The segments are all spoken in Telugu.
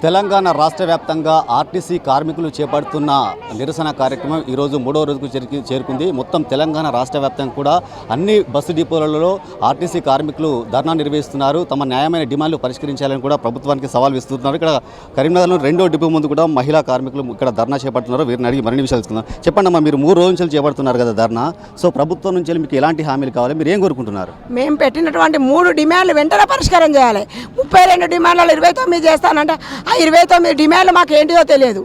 తెలంగాణ రాష్ట్ర వ్యాప్తంగా ఆర్టీసీ కార్మికులు చేపడుతున్న నిరసన కార్యక్రమం ఈరోజు 3వ రోజుకు చేరుకుంది. మొత్తం తెలంగాణ రాష్ట్ర వ్యాప్తంగా కూడా అన్ని బస్సు డిపోలలో ఆర్టీసీ కార్మికులు ధర్నా నిర్వహిస్తున్నారు. తమ న్యాయమైన డిమాండ్లు పరిష్కరించాలని కూడా ప్రభుత్వానికి సవాల్ విస్తున్నారు. ఇక్కడ కరీంనగర్లో 2వ డిపో ముందు కూడా మహిళా కార్మికులు ఇక్కడ ధర్నా చేపడుతున్నారు. వీరిని అడిగి మరిన్ని విషయాలు తెలుసుకుందాం. చెప్పండి అమ్మా, మీరు 3 రోజుల నుంచి చేపడుతున్నారు కదా ధర్నా. సో ప్రభుత్వం నుంచి మీకు ఎలాంటి హామీలు కావాలి, మీరు ఏం కోరుకుంటున్నారు? మేము పెట్టినటువంటి 3 డిమాండ్లు వెంటనే పరిష్కారం చేయాలి. 32 డిమాండ్లలో 29 చేస్తానంటే ఆ 29 డిమాండ్లు మాకు ఏంటిదో తెలియదు.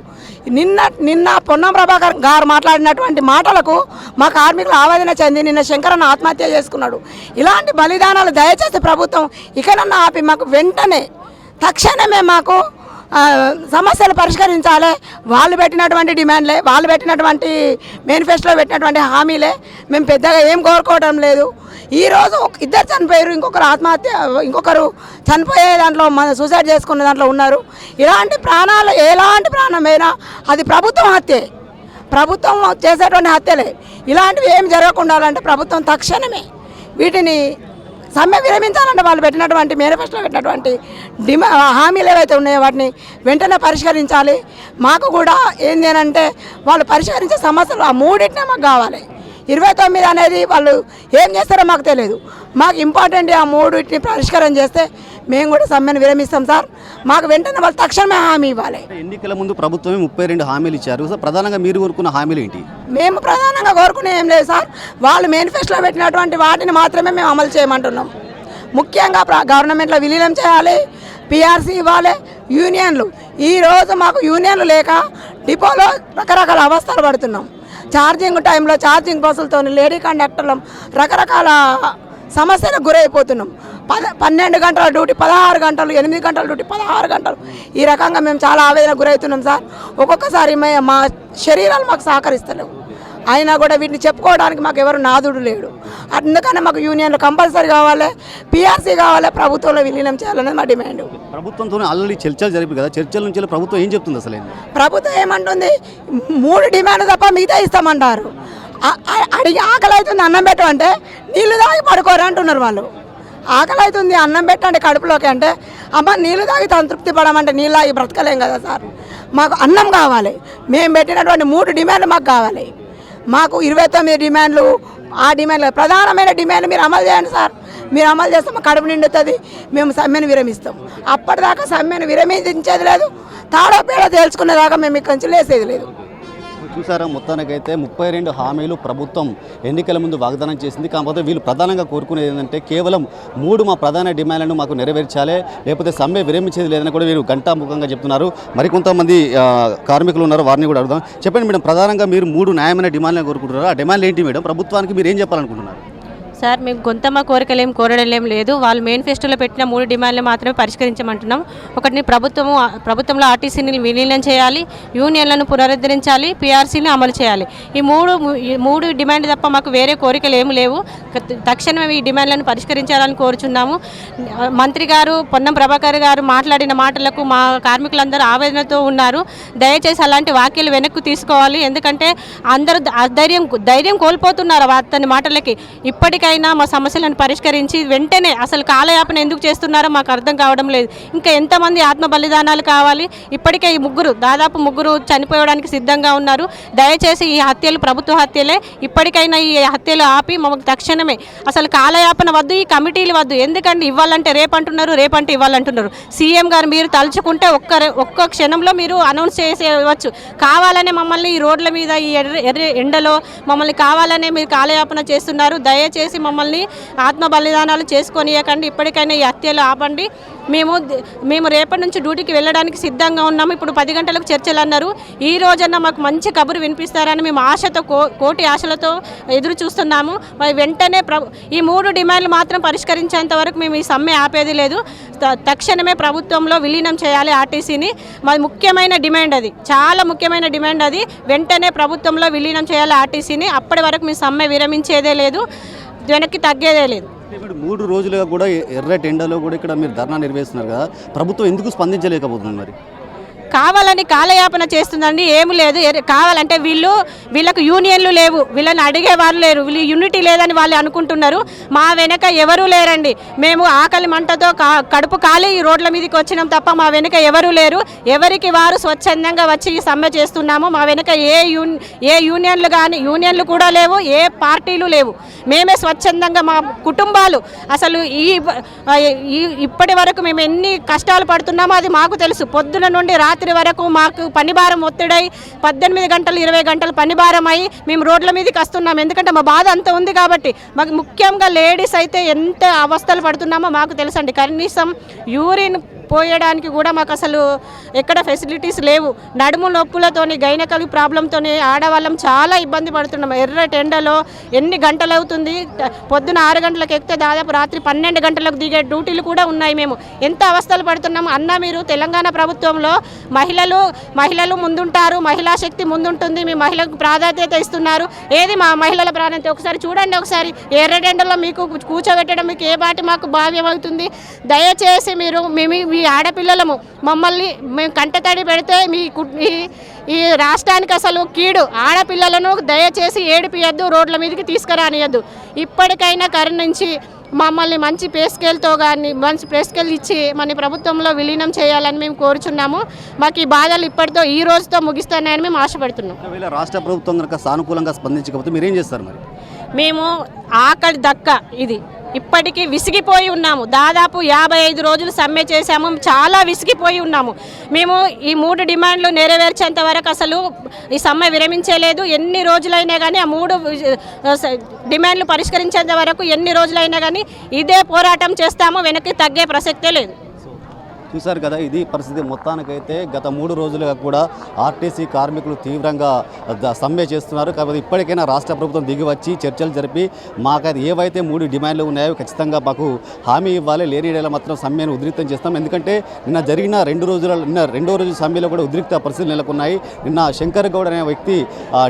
నిన్న పొన్నం ప్రభాకర్ గారు మాట్లాడినటువంటి మాటలకు మా కార్మికులు ఆవేదన చెంది నిన్న శంకరన్న ఆత్మహత్య చేసుకున్నాడు. ఇలాంటి బలిదానాలు దయచేసి ప్రభుత్వం ఇకనన్నా ఆపి మాకు వెంటనే తక్షణమే మాకు సమస్యలు పరిష్కరించాలి. వాళ్ళు పెట్టినటువంటి డిమాండ్లే, వాళ్ళు పెట్టినటువంటి మేనిఫెస్టోలో పెట్టినటువంటి హామీలే. మేము పెద్దగా ఏం కోరుకోవడం లేదు. ఈరోజు 2 చనిపోయారు, ఇంకొకరు చనిపోయే దాంట్లో సూసైడ్ చేసుకునే దాంట్లో ఉన్నారు. ఎలాంటి ప్రాణమైనా అది ప్రభుత్వం హత్యే, ప్రభుత్వం చేసేటువంటి హత్యలే. ఇలాంటివి ఏం జరగకుండా అంటే ప్రభుత్వం తక్షణమే వీటిని సమ్మె విరమించాలంటే వాళ్ళు పెట్టినటువంటి మేనిఫెస్టోలో పెట్టినటువంటి హామీలు ఏవైతే ఉన్నాయో వాటిని వెంటనే పరిష్కరించాలి. మాకు కూడా ఏంది అంటే వాళ్ళు పరిష్కరించే సమస్యలు ఆ 3టినే మాకు కావాలి. 29 అనేది వాళ్ళు ఏం చేస్తారో మాకు తెలియదు. మాకు ఇంపార్టెంట్ ఆ 3టిని పరిష్కారం చేస్తే మేము కూడా సమ్మెను విరమిస్తాం సార్. మాకు వెంటనే వాళ్ళు తక్షణమే హామీ ఇవ్వాలి. ఎన్నికల ముందు ప్రభుత్వమే 32 హామీలు ఇచ్చారు. సార్ ప్రధానంగా మీరు కోరుకున్న హామీలు ఏంటి? మేము ప్రధానంగా కోరుకునే ఏం లేదు సార్. వాళ్ళు మేనిఫెస్టోలో పెట్టినటువంటి వాటిని మాత్రమే మేము అమలు చేయమంటున్నాం. ముఖ్యంగా గవర్నమెంట్లో విలీనం చేయాలి, పిఆర్సీ ఇవ్వాలి, యూనియన్లు. ఈరోజు మాకు యూనియన్లు లేక డిపోలో రకరకాల అవస్థలు పడుతున్నాం. ఛార్జింగ్ టైంలో ఛార్జింగ్ బస్సులతో లేడీ కండక్టర్లు రకరకాల సమస్యలకు గురైపోతున్నాం. 12 గంటల డ్యూటీ 16 గంటలు, 8 గంటల డ్యూటీ 16 గంటలు. ఈ రకంగా మేము చాలా ఆవేదనకు గురవుతున్నాం సార్. ఒక్కొక్కసారి మా శరీరాలు మాకు సహకరిస్తలేవు. అయినా కూడా వీటిని చెప్పుకోవడానికి మాకు ఎవరు నాదుడు లేడు. అందుకనే మాకు యూనియన్లు కంపల్సరీ కావాలి, పిఆర్సీ కావాలి, ప్రభుత్వంలో విలీనం చేయాలనేది మా డిమాండ్. ప్రభుత్వంతో ఆల్రెడీ చర్చలు జరిపి కదా, చర్చల నుంచి ప్రభుత్వం ఏం చెప్తుంది? అసలు ప్రభుత్వం ఏమంటుంది? 3 డిమాండ్లు తప్ప మిగతా ఇస్తామంటారు. అడిగి ఆకలి అవుతుంది అన్నం పెట్టమంటే నీళ్ళు తాగి పడుకోరు అంటున్నారు వాళ్ళు. ఆకలి అవుతుంది అన్నం పెట్టండి కడుపులోకి అంటే అమ్మ నీళ్ళు తాగి సంతృప్తి పడమంటే నీళ్ళు తాగి బ్రతకలేం కదా సార్. మాకు అన్నం కావాలి. మేము పెట్టినటువంటి 3 డిమాండ్లు మాకు కావాలి. మాకు 29 డిమాండ్లు, ఆ డిమాండ్లు ప్రధానమైన డిమాండ్లు మీరు అమలు చేయండి సార్. మీరు అమలు చేస్తే మా కడుపు నిండుతుంది, మేము సమ్మెను విరమిస్తాం. అప్పటిదాకా సమ్మెను విరమించేది లేదు, తాడో పేడో తేల్చుకునేదాకా మేము ఇక్కడి నుంచి లేసేది లేదు. చూసారా, మొత్తానికైతే 32 హామీలు ప్రభుత్వం ఎన్నికల ముందు వాగ్దానం చేసింది. కాకపోతే వీళ్ళు ప్రధానంగా కోరుకునేది ఏంటంటే కేవలం 3 మా ప్రధాన డిమాండ్లను మాకు నెరవేర్చాలి, లేకపోతే సమ్మె విరమించేది లేదని కూడా వీరు ఘంటాముఖంగా చెప్తున్నారు. మరికొంతమంది కార్మికులు ఉన్నారు, వారిని కూడా అడుగుదాం. చెప్పండి మేడం, ప్రధానంగా మీరు 3 న్యాయమైన డిమాండ్లను కోరుకుంటున్నారు. ఆ డిమాండ్లు ఏంటి మేడం? ప్రభుత్వానికి మీరు ఏం చెప్పాలనుకుంటున్నారు? సార్, మేము కొంతమ కోరికలేం కోరడలేం లేదు. వాళ్ళు మేనిఫెస్టోలో పెట్టిన 3 డిమాండ్లు మాత్రమే పరిష్కరించమంటున్నాం. ఒకటి, ప్రభుత్వంలో ఆర్టీసీని విలీనం చేయాలి, యూనియన్లను పునరుద్ధరించాలి, పిఆర్సీని అమలు చేయాలి. ఈ మూడు డిమాండ్ తప్ప మాకు వేరే కోరికలు ఏమి లేవు. తక్షణమే ఈ డిమాండ్లను పరిష్కరించాలని కోరుచున్నాము. మంత్రి గారు పొన్నం ప్రభాకర్ గారు మాట్లాడిన మాటలకు మా కార్మికులందరూ ఆవేదనతో ఉన్నారు. దయచేసి అలాంటి వ్యాఖ్యలు వెనక్కు తీసుకోవాలి. ఎందుకంటే అందరూ ధైర్యం కోల్పోతున్నారు అతని మాటలకి. ఇప్పటికైనా మా సమస్యలను పరిష్కరించి వెంటనే అసలు కాలయాపన ఎందుకు చేస్తున్నారో మాకు అర్థం కావడం లేదు. ఇంకా ఎంతమంది ఆత్మ బలిదానాలు కావాలి? ఇప్పటికే దాదాపు ముగ్గురు చనిపోవడానికి సిద్ధంగా ఉన్నారు. దయచేసి ఈ హత్యలు ప్రభుత్వ హత్యలే. ఇప్పటికైనా ఈ హత్యలు ఆపి మాకు తక్షణమే అసలు కాలయాపన వద్దు, ఈ కమిటీలు వద్దు. ఎందుకంటే ఇవ్వాలంటే రేపంటున్నారు, రేపంటే ఇవ్వాలంటున్నారు. సీఎం గారు మీరు తలుచుకుంటే ఒక్క క్షణంలో మీరు అనౌన్స్ చేసేవచ్చు. కావాలనే మమ్మల్ని ఈ రోడ్ల మీద ఈ ఎండలో మమ్మల్ని కావాలనే మీరు కాలయాపన చేస్తున్నారు. దయచేసి మమ్మల్ని ఆత్మ బలిదానాలు చేసుకొనియకండి. ఇప్పటికైనా ఈ హత్యలు ఆపండి. మేము రేపటి నుంచి డ్యూటీకి వెళ్ళడానికి సిద్ధంగా ఉన్నాము. ఇప్పుడు 10 గంటలకు చర్చలు అన్నారు. ఈ రోజన్నా మాకు మంచి కబురు వినిపిస్తారని మేము ఆశతో కోటి ఆశలతో ఎదురు చూస్తున్నాము. వెంటనే ఈ 3 డిమాండ్లు మాత్రం పరిష్కరించేంత వరకు మేము ఈ సమ్మె ఆపేది లేదు. తక్షణమే ప్రభుత్వంలో విలీనం చేయాలి ఆర్టీసీని. మాది ముఖ్యమైన డిమాండ్, అది చాలా ముఖ్యమైన డిమాండ్. అది వెంటనే ప్రభుత్వంలో విలీనం చేయాలి ఆర్టీసీని. అప్పటి వరకు మీ సమ్మె విరమించేదే లేదు, వెనక్కి తగ్గేదే లేదు. 3 రోజులుగా కూడా ఎర్రటి ఎండలో కూడా ఇక్కడ మీరు ధర్నా నిర్వహిస్తున్నారు కదా, ప్రభుత్వం ఎందుకు స్పందించలేకపోతుంది? మరి కావాలని కాలయాపన చేస్తుందండి. ఏమి లేదు, కావాలంటే వీళ్ళకు యూనియన్లు లేవు, వీళ్ళని అడిగేవారు లేరు, వీళ్ళు యూనిటీ లేదని వాళ్ళు అనుకుంటున్నారు. మా వెనక ఎవరూ లేరండి. మేము ఆకలి మంటతో కడుపు కాలి ఈ రోడ్ల మీదకి వచ్చినాం తప్ప మా వెనక ఎవరూ లేరు. ఎవరికి వారు స్వచ్ఛందంగా వచ్చి ఈ సమ్మె చేస్తున్నాము. మా వెనక ఏ యూనియన్లు కానీ యూనియన్లు కూడా లేవు, ఏ పార్టీలు లేవు. మేమే స్వచ్ఛందంగా మా కుటుంబాలు అసలు ఇప్పటి వరకు మేము ఎన్ని కష్టాలు పడుతున్నామో అది మాకు తెలుసు. పొద్దున నుండి రాత్రి వరకు మాకు పనిభారం ఒత్తిడై 18 గంటలు 20 గంటలు పనిభారం అయ్యి మేము రోడ్ల మీదకి వస్తున్నాం. ఎందుకంటే మా బాధ అంత ఉంది కాబట్టి. మాకు ముఖ్యంగా లేడీస్ అయితే ఎంత అవస్థలు పడుతున్నామో మాకు తెలుసండి. కనీసం యూరిన్ పోయడానికి కూడా మాకు అసలు ఎక్కడ ఫెసిలిటీస్ లేవు. నడుము నొప్పులతోని గైనకల్ ప్రాబ్లంతోని ఆడవాళ్ళం చాలా ఇబ్బంది పడుతున్నాం. ఎర్రటి ఎండలో ఎన్ని గంటలు అవుతుంది, పొద్దున 6 గంటలకు ఎక్కితే దాదాపు రాత్రి 12 గంటలకు దిగే డ్యూటీలు కూడా ఉన్నాయి. మేము ఎంత అవస్థలు పడుతున్నాము అన్న. మీరు తెలంగాణ ప్రభుత్వంలో మహిళలు ముందుంటారు, మహిళా శక్తి ముందుంటుంది, మీ మహిళలకు ప్రాధాన్యత ఇస్తున్నారు. ఏది మా మహిళల ప్రాధాన్యత ఒకసారి చూడండి. ఒకసారి ఎర్రటి ఎండలో మీకు కూర్చోబెట్టడం మీకు ఏ బాటి మాకు భావ్యం అవుతుంది? దయచేసి మీరు మీ ఆడపిల్లలము మమ్మల్ని మేము కంటతడి పెడితే ఈ రాష్ట్రానికి అసలు కీడు. ఆడపిల్లలను దయచేసి ఏడిపియద్దు, రోడ్ల మీదకి తీసుకురానియద్దు. ఇప్పటికైనా కరుణించి మమ్మల్ని మంచి పే స్కేల్తో కానీ మంచి పే స్కేల్ ఇచ్చి మన ప్రభుత్వంలో విలీనం చేయాలని మేము కోరుచున్నాము. మాకు ఈ బాధలు ఇప్పటితో ఈ రోజుతో ముగిస్తున్నాయని మేము ఆశపడుతున్నాం. ఒకవేళ రాష్ట్ర ప్రభుత్వం కనుక సానుకూలంగా స్పందించకపోతే మీరేం చేస్తారు మరి? మేము ఆకలి దక్క ఇది ఇప్పటికీ విసిగిపోయి ఉన్నాము. దాదాపు 55 రోజులు సమ్మె చేశాము. చాలా విసిగిపోయి ఉన్నాము. మేము ఈ 3 డిమాండ్లు నెరవేర్చేంత వరకు అసలు ఈ సమ్మె విరమించలేదు. ఎన్ని రోజులైనా కానీ ఆ 3 డిమాండ్లు పరిష్కరించేంత వరకు ఎన్ని రోజులైనా కానీ ఇదే పోరాటం చేస్తాము. వెనక్కి తగ్గే ప్రసక్తే లేదు. చూశారు కదా, ఇది పరిస్థితి. మొత్తానికైతే గత 3 రోజులుగా కూడా ఆర్టీసీ కార్మికులు తీవ్రంగా సమ్మె చేస్తున్నారు. కాబట్టి ఇప్పటికైనా రాష్ట్ర ప్రభుత్వం దిగి వచ్చి చర్చలు జరిపి మాకైతే ఏవైతే 3 డిమాండ్లు ఉన్నాయో ఖచ్చితంగా మాకు హామీ ఇవ్వాలి. లేని ఏడేలా మాత్రం సమ్మెను ఉద్రిక్తం చేస్తాం. ఎందుకంటే నిన్న జరిగిన రెండో రోజు సమ్మెలో కూడా ఉద్రిక్త పరిస్థితులు నెలకొన్నాయి. నిన్న శంకర్ గౌడ్ అనే వ్యక్తి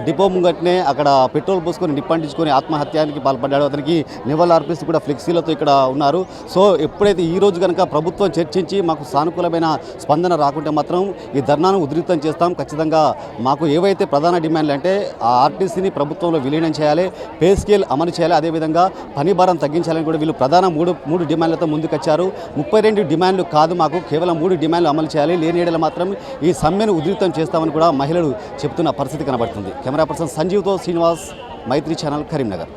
డిపో ముంగట్నే అక్కడ పెట్రోల్ పోసుకొని నిప్పంటించుకొని ఆత్మహత్యానికి పాల్పడ్డాడు. అతనికి నివాళులు అర్పిస్తూ కూడా ఫ్లెక్సీలతో ఇక్కడ ఉన్నారు. సో ఎప్పుడైతే ఈ రోజు కనుక ప్రభుత్వం చర్చించి మాకు సానుకూలమైన స్పందన రాకుంటే మాత్రం ఈ ధర్నాను ఉధృతం చేస్తాం. ఖచ్చితంగా మాకు ఏవైతే ప్రధాన డిమాండ్లు అంటే ఆ ఆర్టీసీని ప్రభుత్వంలో విలీనం చేయాలి, పే స్కేల్ అమలు చేయాలి, అదేవిధంగా పని భారం తగ్గించాలని కూడా వీళ్ళు ప్రధాన మూడు డిమాండ్లతో ముందుకొచ్చారు. 32 డిమాండ్లు కాదు, మాకు కేవలం 3 డిమాండ్లు అమలు చేయాలి. లేని ఏడల మాత్రం ఈ సమ్మెను ఉధృతం చేస్తామని కూడా మహిళలు చెప్తున్న పరిస్థితి కనబడుతుంది. కెమెరా పర్సన్ సంజీవ్తో శ్రీనివాస్, మైత్రి ఛానల్, కరీంనగర్.